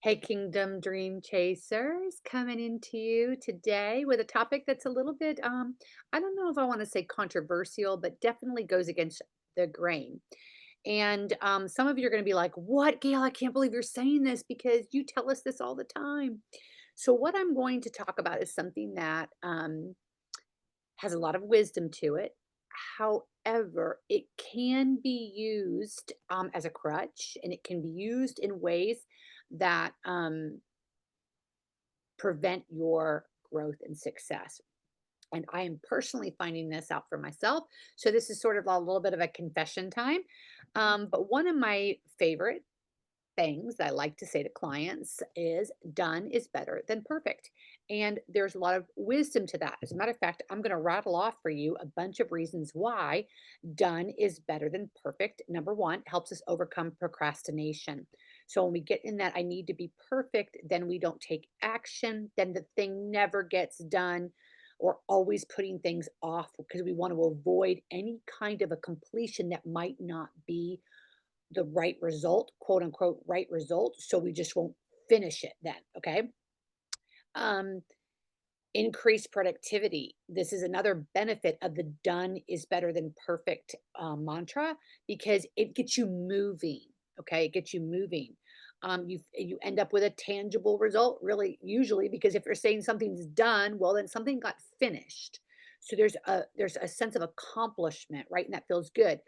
Hey, Kingdom Dream Chasers, coming into you today with a topic that's a little bit, I don't know if I want to say controversial, but definitely goes against the grain. And some of you are going to be like, "What, Gail? I can't believe you're saying this because you tell us this all the time." So, what I'm going to talk about is something that has a lot of wisdom to it. However, it can be used as a crutch and it can be used in ways that prevent your growth and success. And I am personally finding this out for myself. So this is sort of a little bit of a confession time. But one of my favorite things that I like to say to clients is done is better than perfect. And there's a lot of wisdom to that. As a matter of fact, I'm going to rattle off for you a bunch of reasons why done is better than perfect. Number one, helps us overcome procrastination. So when we get in that I need to be perfect, then we don't take action, then the thing never gets done. Or always putting things off because we want to avoid any kind of a completion that might not be the right result, quote unquote, right result. So we just won't finish it then. Okay. Um, Increased productivity. This is another benefit of the done is better than perfect mantra because it gets you moving. Okay. It gets you moving. You end up with a tangible result, really, usually, because if you're saying something's done, well, then something got finished. So there's a sense of accomplishment, right? And that feels good.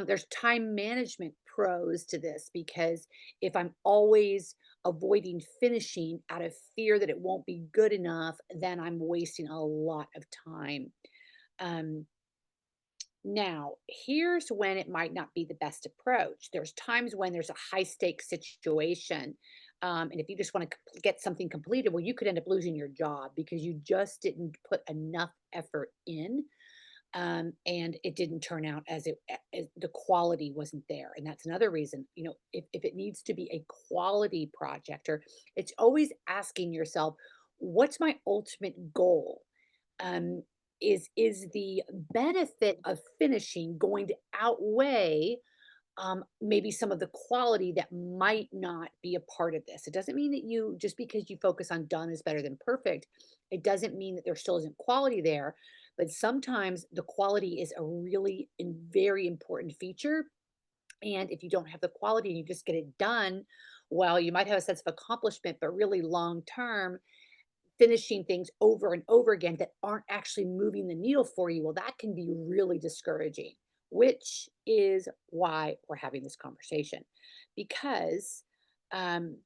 There's time management pros to this because if I'm always avoiding finishing out of fear that it won't be good enough, then I'm wasting a lot of time. Um, Now, here's when it might not be the best approach. There's times when there's a high stakes situation. And if you just want to get something completed, well, you could end up losing your job because you just didn't put enough effort in and it didn't turn out as the quality wasn't there. And that's another reason, if it needs to be a quality project, or it's always asking yourself, what's my ultimate goal? Um, is the benefit of finishing going to outweigh maybe some of the quality that might not be a part of this? It doesn't mean that you just because you focus on done is better than perfect, it doesn't mean that there still isn't quality there. But sometimes the quality is a really very important feature. And if you don't have the quality and you just get it done, well, you might have a sense of accomplishment, but really long term, finishing things over and over again that aren't actually moving the needle for you, well, that can be really discouraging, which is why we're having this conversation. Because, um,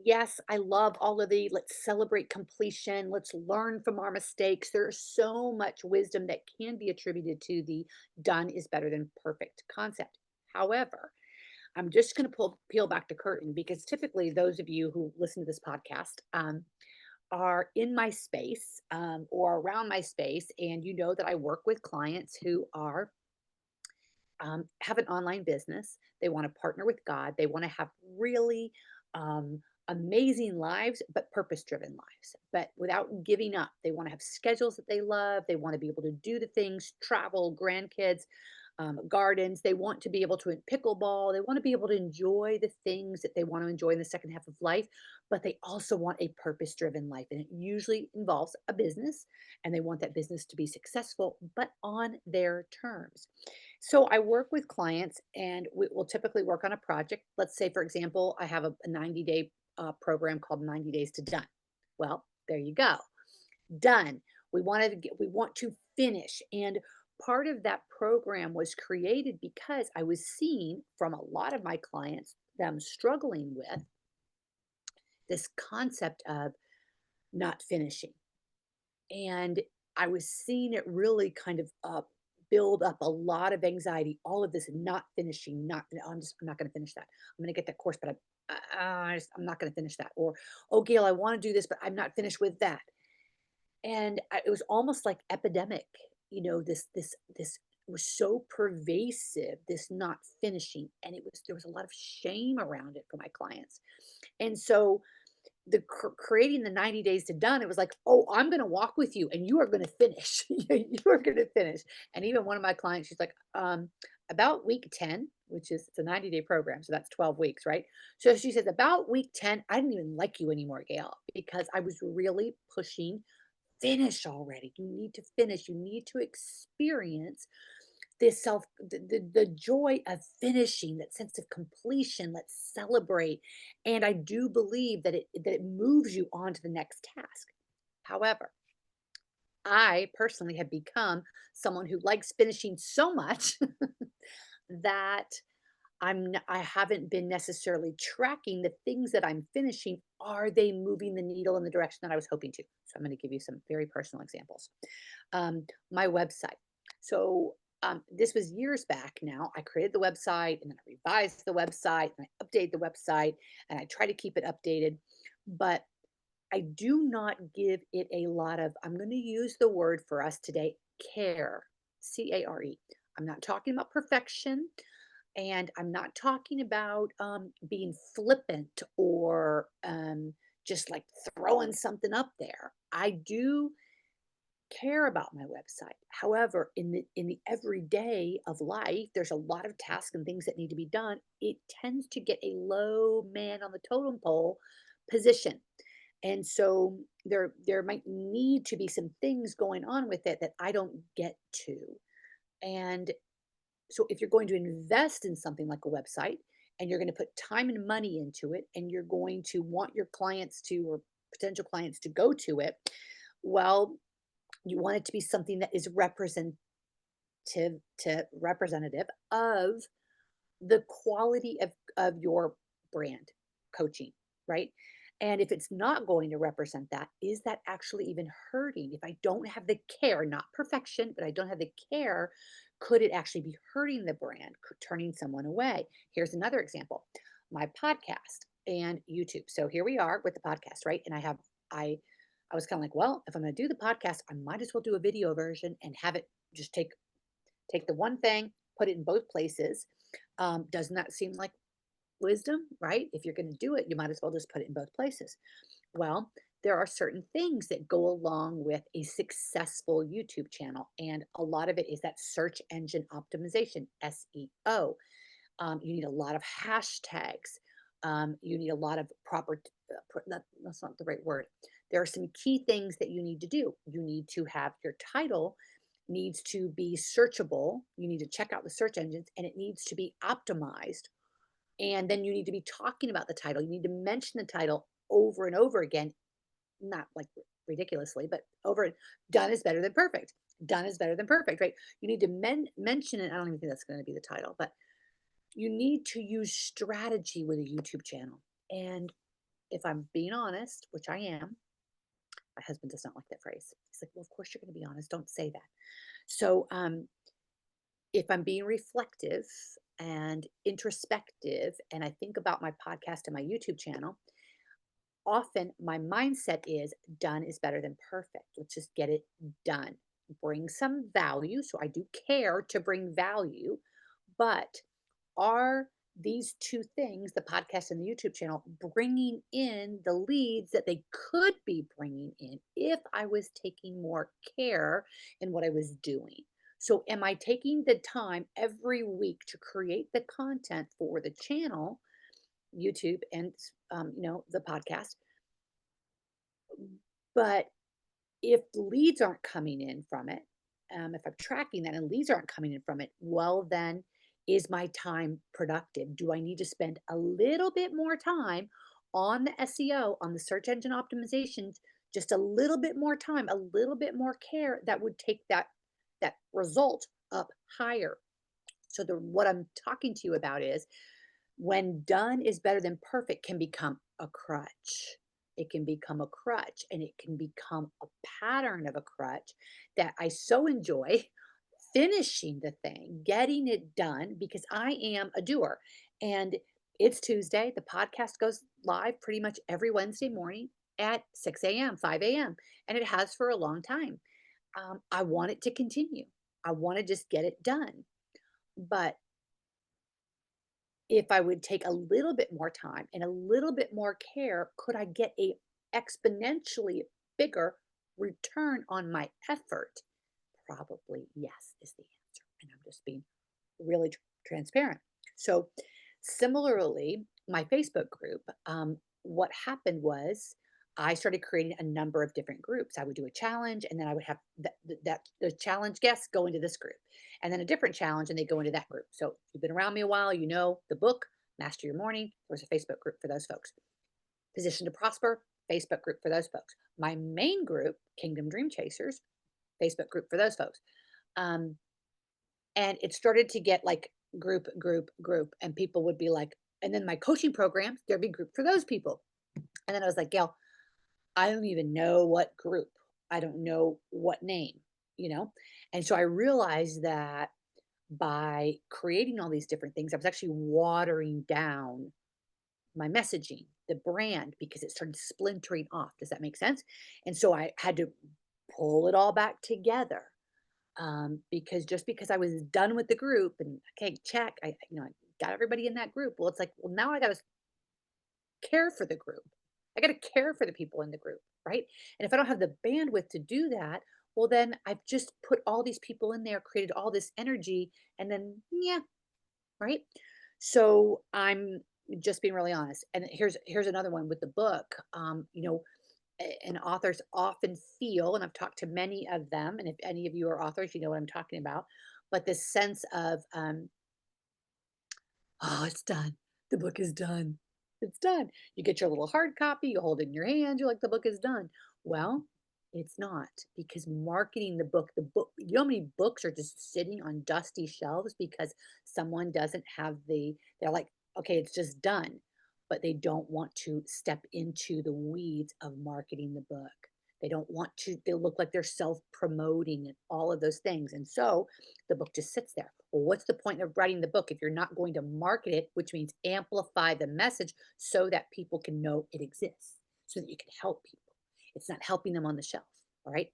yes, I love all of the let's celebrate completion, let's learn from our mistakes. There's so much wisdom that can be attributed to the done is better than perfect concept. However, I'm just going to peel back the curtain because typically those of you who listen to this podcast are in my space or around my space, and you know that I work with clients who are have an online business. They want to partner with God. They want to have really amazing lives, but purpose driven lives, but without giving up. They want to have schedules that they love. They want to be able to do the things, travel, grandkids, gardens. They want to be able to pickleball. They want to be able to enjoy the things that they want to enjoy in the second half of life, but they also want a purpose driven life. And it usually involves a business, and they want that business to be successful, but on their terms. So I work with clients and we will typically work on a project. Let's say, for example, I have a 90-day program called 90 Days to Done. Well, there you go. Done. We want to finish. And part of that program was created because I was seeing from a lot of my clients them struggling with this concept of not finishing. And I was seeing it really kind of build up a lot of anxiety, all of this not finishing, I'm not going to finish that. I'm going to get that course, but I'm not going to finish that. Or, oh, Gail, I want to do this, but I'm not finished with that. And it was almost like epidemic, this was so pervasive, this not finishing. And there was a lot of shame around it for my clients. And so creating the 90 days to done, it was like, oh, I'm going to walk with you and you are going to finish. You are going to finish. And even one of my clients, she's like, about week 10, which is it's a 90-day program, so that's 12 weeks, right? So she says, about week 10, I didn't even like you anymore, Gail, because I was really pushing finish already. You need to finish. You need to experience this the joy of finishing, that sense of completion. Let's celebrate. And I do believe that it moves you on to the next task. However, I personally have become someone who likes finishing so much that I haven't been necessarily tracking the things that I'm finishing. Are they moving the needle in the direction that I was hoping to? So I'm going to give you some very personal examples. My website. So this was years back now. I created the website and then I revised the website and I updated the website and I try to keep it updated. But I do not give it a lot of, I'm going to use the word for us today, care, care. I'm not talking about perfection. And I'm not talking about being flippant or just like throwing something up there. I do care about my website. However, in the everyday of life, there's a lot of tasks and things that need to be done. It tends to get a low man on the totem pole position. And so there might need to be some things going on with it that I don't get to. And so if you're going to invest in something like a website and you're going to put time and money into it and you're going to want your clients to or potential clients to go to it, well, you want it to be something that is representative of the quality of your brand coaching, right? And if it's not going to represent that, is that actually even hurting? If I don't have the care, not perfection, but I don't have the care, could it actually be hurting the brand, turning someone away? Here's another example, my podcast and YouTube. So here we are with the podcast, right? And I I was kind of like, well, if I'm going to do the podcast, I might as well do a video version and have it just take the one thing, put it in both places. Doesn't that seem like wisdom, right? If you're going to do it, you might as well just put it in both places. Well, there are certain things that go along with a successful YouTube channel, and a lot of it is that search engine optimization, SEO. You need a lot of hashtags. You need a lot of proper, that's not the right word. There are some key things that you need to do. You need to have your title needs to be searchable. You need to check out the search engines and it needs to be optimized. And then you need to be talking about the title. You need to mention the title over and over again, not like ridiculously, but over done is better than perfect. Done is better than perfect, right? You need to mention it. I don't even think that's going to be the title, but you need to use strategy with a YouTube channel. And if I'm being honest, which I am, my husband does not like that phrase. He's like, well, of course you're going to be honest. Don't say that. So if I'm being reflective and introspective, and I think about my podcast and my YouTube channel, often my mindset is done is better than perfect. Let's just get it done. Bring some value. So I do care to bring value, but are these two things, the podcast and the YouTube channel, bringing in the leads that they could be bringing in if I was taking more care in what I was doing? So, am I taking the time every week to create the content for the channel, YouTube, and the podcast? But if leads aren't coming in from it, if I'm tracking that and leads aren't coming in from it, well, then is my time productive? Do I need to spend a little bit more time on the SEO, on the search engine optimizations, just a little bit more time, a little bit more care that would take that result up higher? So what I'm talking to you about is when done is better than perfect can become a crutch. It can become a crutch and it can become a pattern of a crutch that I so enjoy finishing the thing, getting it done because I am a doer. And it's Tuesday. The podcast goes live pretty much every Wednesday morning at 6 a.m., 5 a.m., and it has for a long time. I want it to continue. I want to just get it done. But if I would take a little bit more time and a little bit more care, could I get a exponentially bigger return on my effort? Probably yes is the answer. And I'm just being really transparent. So, similarly, my Facebook group, what happened was I started creating a number of different groups. I would do a challenge, and then I would have the challenge guests go into this group, and then a different challenge, and they go into that group. So, if you've been around me a while, you know the book Master Your Morning. There's a Facebook group for those folks. Position to Prosper, Facebook group for those folks. My main group, Kingdom Dream Chasers, Facebook group for those folks. Um, and it started to get like group, group, group, and people would be like, and then my coaching programs, there'd be group for those people. And then I was like, Gail, I don't even know what group. I don't know what name, you know? And so I realized that by creating all these different things, I was actually watering down my messaging, the brand, because it started splintering off. Does that make sense? And so I had to pull it all back together, because just because I was done with the group and okay, check, I got everybody in that group. Well, it's like, well, now I got to care for the group. I got to care for the people in the group, right? And if I don't have the bandwidth to do that, well, then I've just put all these people in there, created all this energy, and then yeah, right? So I'm just being really honest. And here's another one with the book. And authors often feel, and I've talked to many of them, and if any of you are authors, you know what I'm talking about. But this sense of, oh, it's done. The book is done. It's done. You get your little hard copy, you hold it in your hand, you're like, the book is done. Well, it's not, because marketing the book, you know how many books are just sitting on dusty shelves because someone doesn't have they're like, okay, it's just done, but they don't want to step into the weeds of marketing the book. They don't want to, they look like they're self promoting and all of those things. And so the book just sits there. Well, what's the point of writing the book if you're not going to market it, which means amplify the message so that people can know it exists, so that you can help people? It's not helping them on the shelf. All right.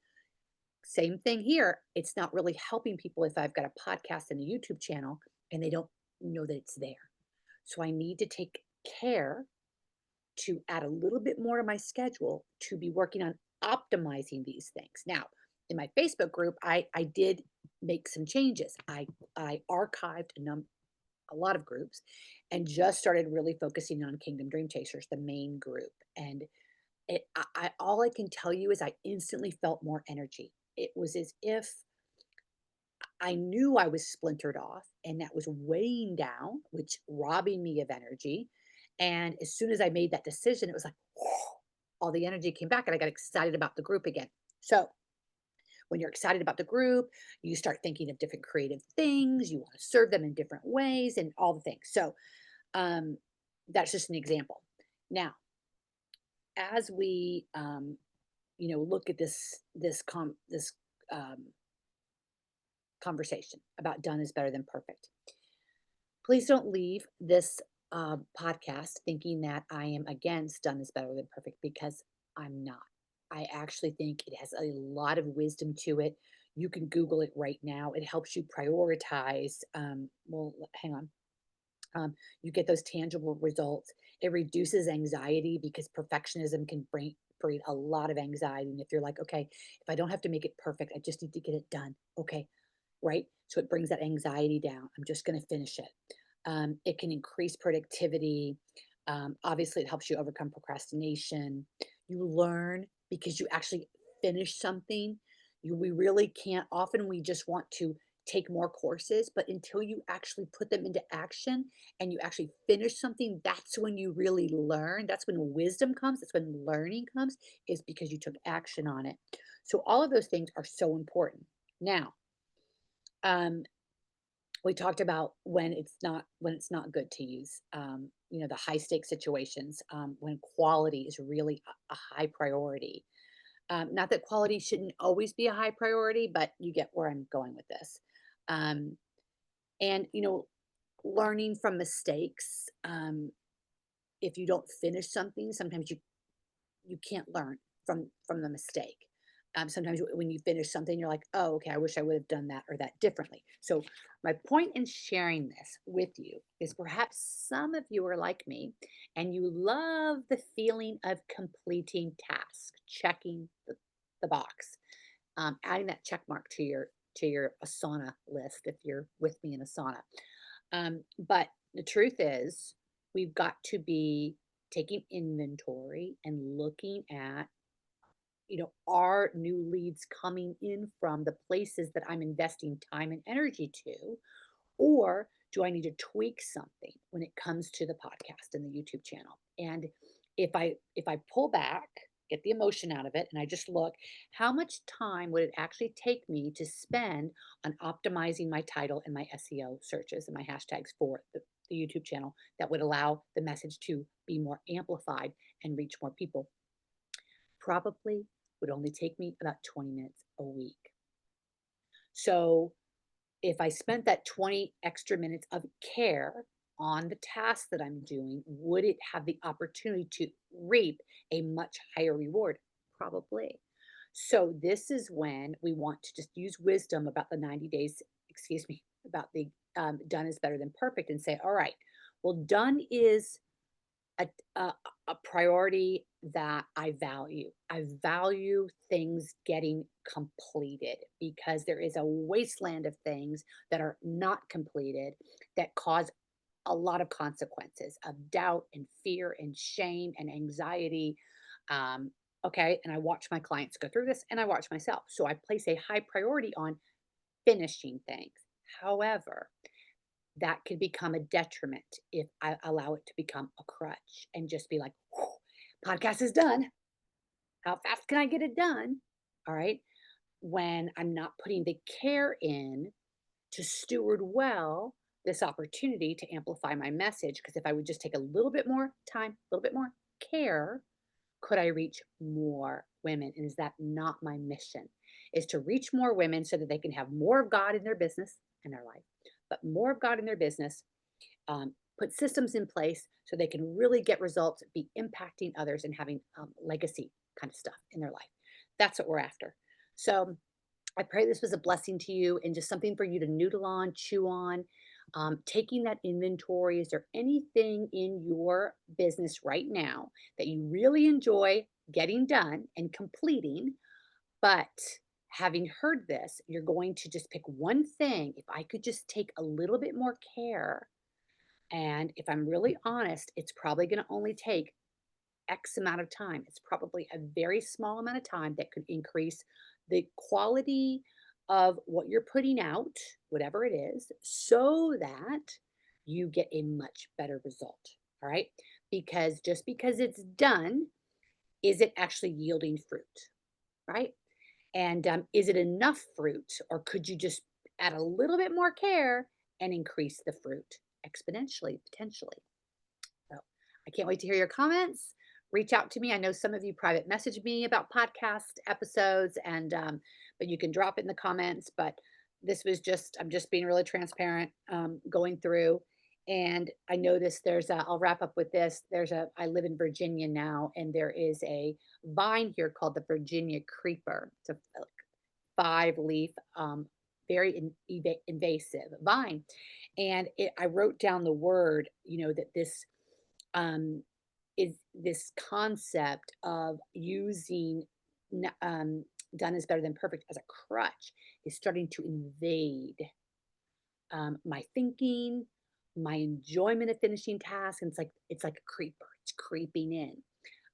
Same thing here. It's not really helping people if I've got a podcast and a YouTube channel and they don't know that it's there. So I need to take care to add a little bit more to my schedule to be working on optimizing these things. Now, in my Facebook group, I did make some changes. I archived a lot of groups and just started really focusing on Kingdom Dream Chasers, the main group. And all I can tell you is I instantly felt more energy. It was as if I knew I was splintered off and that was weighing down, which robbing me of energy. And as soon as I made that decision, it was like all the energy came back and I got excited about the group again. So when you're excited about the group, you start thinking of different creative things. You want to serve them in different ways and all the things. So um, that's just an example. Now, as we look at this um, conversation about done is better than perfect. Please don't leave this podcast thinking that I am against done is better than perfect, because I'm not. I actually think it has a lot of wisdom to it. You can Google it right now. It helps you prioritize. Hang on. You get those tangible results. It reduces anxiety because perfectionism can breed a lot of anxiety. And if you're like, okay, if I don't have to make it perfect, I just need to get it done. Okay, right? So it brings that anxiety down. I'm just going to finish it. It can increase productivity. Obviously, it helps you overcome procrastination. You learn because you actually finish something. We really can't. Often we just want to take more courses, but until you actually put them into action and you actually finish something, that's when you really learn. That's when wisdom comes. That's when learning comes, is because you took action on it. So all of those things are so important. Now, um, we talked about when it's not good to use, the high stakes situations, when quality is really a high priority. Not that quality shouldn't always be a high priority, but you get where I'm going with this. Um, and learning from mistakes. If you don't finish something, sometimes you can't learn from the mistake. Sometimes when you finish something, you're like, oh, okay, I wish I would have done that or that differently. So my point in sharing this with you is perhaps some of you are like me and you love the feeling of completing tasks, checking the box, adding that check mark to your Asana list if you're with me in Asana. But The truth is, we've got to be taking inventory and looking at, are new leads coming in from the places that I'm investing time and energy to? Or do I need to tweak something when it comes to the podcast and the YouTube channel? And if I pull back, get the emotion out of it, and I just look, how much time would it actually take me to spend on optimizing my title and my SEO searches and my hashtags for the YouTube channel that would allow the message to be more amplified and reach more people? Probably would only take me about 20 minutes a week. So if I spent that 20 extra minutes of care on the task that I'm doing, would it have the opportunity to reap a much higher reward? Probably. So this is when we want to just use wisdom about the 90 days, excuse me, about the done is better than perfect and say, all right, well, done is a, a, a priority that I value. I value things getting completed because there is a wasteland of things that are not completed that cause a lot of consequences of doubt and fear and shame and anxiety. Um, okay. And I watch my clients go through this and I watch myself. So I place a high priority on finishing things. However, that could become a detriment if I allow it to become a crutch and just be like, "Whew, podcast is done. How fast can I get it done?" All right. When I'm not putting the care in to steward well this opportunity to amplify my message. Because if I would just take a little bit more time, a little bit more care, could I reach more women? And is that not my mission? Is to reach more women so that they can have more of God in their business and their life, but more of God in their business, put systems in place so they can really get results, be impacting others, and having legacy kind of stuff in their life. That's what we're after. So I pray this was a blessing to you and just something for you to noodle on, chew on. Taking that inventory, is there anything in your business right now that you really enjoy getting done and completing? But having heard this, you're going to just pick one thing. If I could just take a little bit more care, and if I'm really honest, it's probably going to only take X amount of time. It's probably a very small amount of time that could increase the quality of what you're putting out, whatever it is, so that you get a much better result. All right. Because just because it's done, is it actually yielding fruit? Right. And is it enough fruit, or could you just add a little bit more care and increase the fruit exponentially, potentially? So I can't wait to hear your comments. Reach out to me. I know some of you private message me about podcast episodes, and but you can drop it in the comments. But this was just, I'm just being really transparent, going through. And I noticed there's a, I'll wrap up with this. I live in Virginia now, and there is a vine here called the Virginia creeper. It's a five leaf, very invasive vine. And I wrote down the word, that this um, is this concept of using done is better than perfect as a crutch is starting to invade my thinking, my enjoyment of finishing tasks. And it's like a creeper. It's creeping in,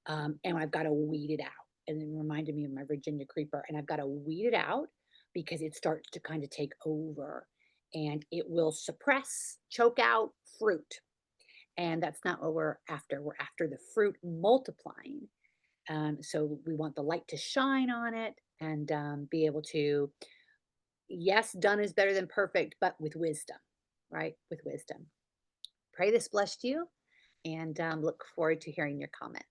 and I've got to weed it out. And it reminded me of my Virginia creeper, and I've got to weed it out because it starts to kind of take over, and it will suppress, choke out fruit, and that's not what we're after. We're after the fruit multiplying. So we want the light to shine on it and be able to, yes, done is better than perfect, but with wisdom, right? With wisdom. Pray this blessed you, and look forward to hearing your comments.